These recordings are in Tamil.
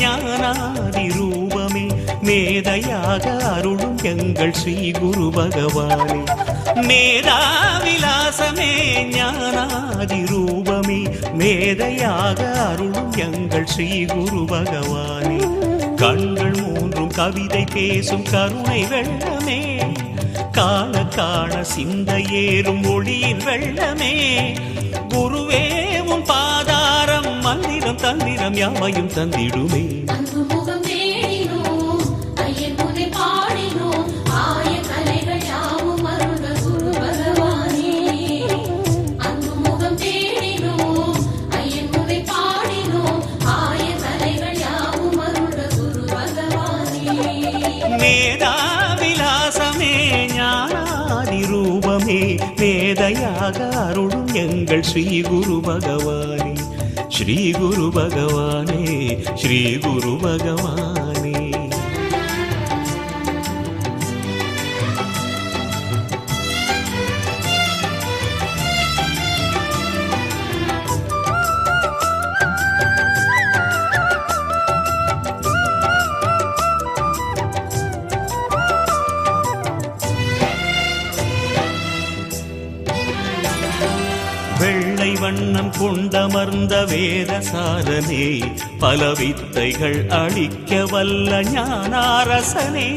ஞானாதி ரூபமே மேதையாக அருளும் எங்கள் ஸ்ரீ குரு பகவானே. மேதாவிலாசமே ஞானாதி ரூபமே மேதையாக அருளும் எங்கள் ஸ்ரீ குரு பகவானே. கண்கள் மூன்றும் கவிதை பேசும் கருணை வெள்ளமே காண காண சிந்தை ஏறும் ஒளியின் வெள்ளமே. குருவே உன் பாதாரம் மந்திரம் தந்திரம் யாவையும் தந்திடுமே. மேதாவிலாசமே ஞானாதி ரூபமே மேதையாக அருளும் எங்கள் ஸ்ரீ குரு பகவானே. ஸ்ரீ குரு பகவானே, ஸ்ரீ குரு பகவானே. வெள்ளை வண்ணம் கொண்டமர்ந்த வேதசாரனே பல வித்தைகள் அளிக்க வல்ல ஞானாரசனே.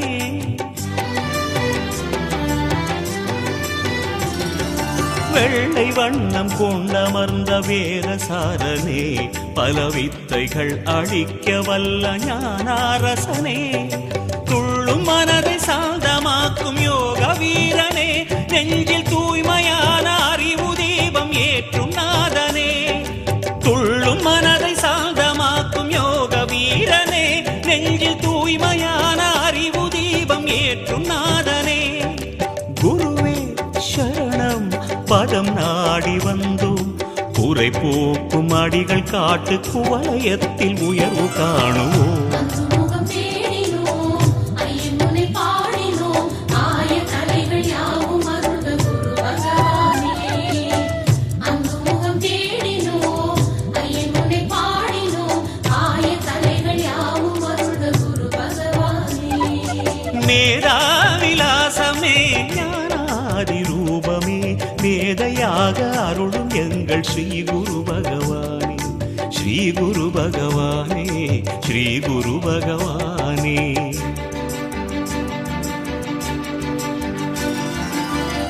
வெள்ளை வண்ணம் கொண்டமர்ந்த வேதசாரனே பல வித்தைகள் அளிக்க வல்ல ஞானாரசனே. துள்ளும் மனதை சாந்தமாக்கும் யோக வீரனே நெஞ்சில் தூய்மையான அறிவு தீபம் ஏற்றும் நாதனே. துள்ளும் மனதை சாந்தமாக்கும் யோக வீரனே நெஞ்சில் தூய்மையான அறிவு தீபம் ஏற்றும் நாதனே. குருவே சரணம் பதம் நாடி வந்தோம் குறை போக்கும் அடிகள் காட்டு குவலயத்தில் உயர்வு காணுவோம். மேதாவிலாசமே ஞானாதி ரூபமே மேதையாக அருளும் எங்கள் ஸ்ரீ குரு பகவானே. ஸ்ரீ குரு பகவானே, ஸ்ரீ குரு பகவானே.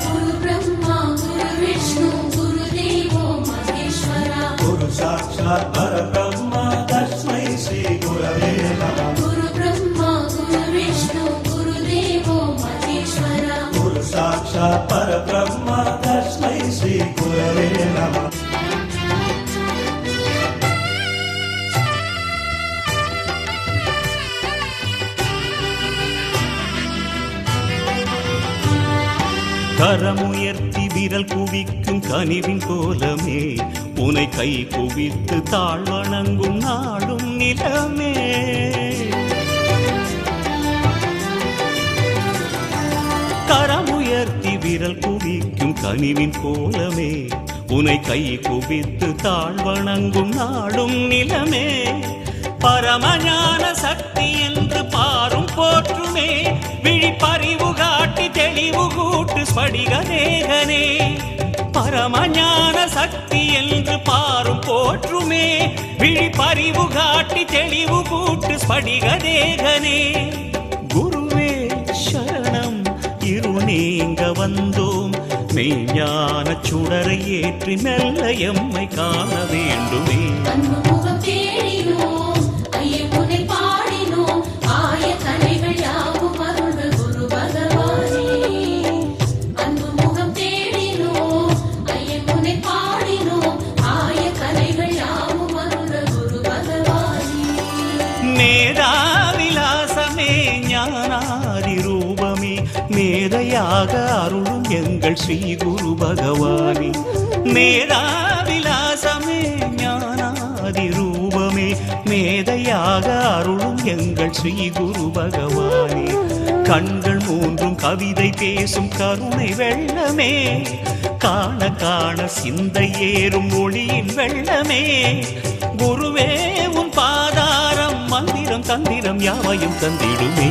குரு பிரம்மா குரு விஷ்ணு குரு தேவோ மகேஸ்வரா. குரு சாட்சாத் பரபிரம்ம தஸ்மை ஸ்ரீ குரவே நமः. குரு பிரம்மா குரு விஷ்ணு குரு தேவோ மகேஸ்வரா. குரு சாட்சாத் பரபிரம்ம தஸ்மை ஸ்ரீ குரவே நமः. கரமுயர்த்தி விரல் குவிக்கும் கனிவின் கோலமே உனை கை குவித்து தாழ்வணங்கும் நாடும் நிலமே. கரமுயர்த்தி விரல் குவிக்கும் கனிவின் கோலமே உனை கை குவித்து தாழ்வணங்கும் நாடும் நிலமே. பரமஞான சக்தி என்று பாரும் போற்றுமே விழிப்பறிவு காட்டி தெளிவு கூட்டு ஸ்படிகதேகனே. பரமஞான சக்தி என்று பாரும் போற்றுமே விழிப்பறிவு காட்டி தெளிவு கூட்டு ஸ்படிகதேகனே. குருவே சரணம் இருள் நீங்க வந்தோம் மெய்ஞான சுடரை ஏற்றி மெல்ல எம்மை காண வேண்டுமே. மேதாவிலாசமே ஞானாதி ரூபமே மேதையாக அருளும் எங்கள் ஸ்ரீ குரு பகவானே. மேதாவிலாசமே ஞானாதி ரூபமே மேதையாக அருளும் எங்கள் ஸ்ரீ குரு பகவானே. கண்கள் மூன்றும் கவிதை பேசும் கருணை வெள்ளமே காண காண சிந்தை ஏறும் ஒளியின் வெள்ளமே. குருவே உன் பாதாரம் மந்தி யாவையும் தந்திடுமே.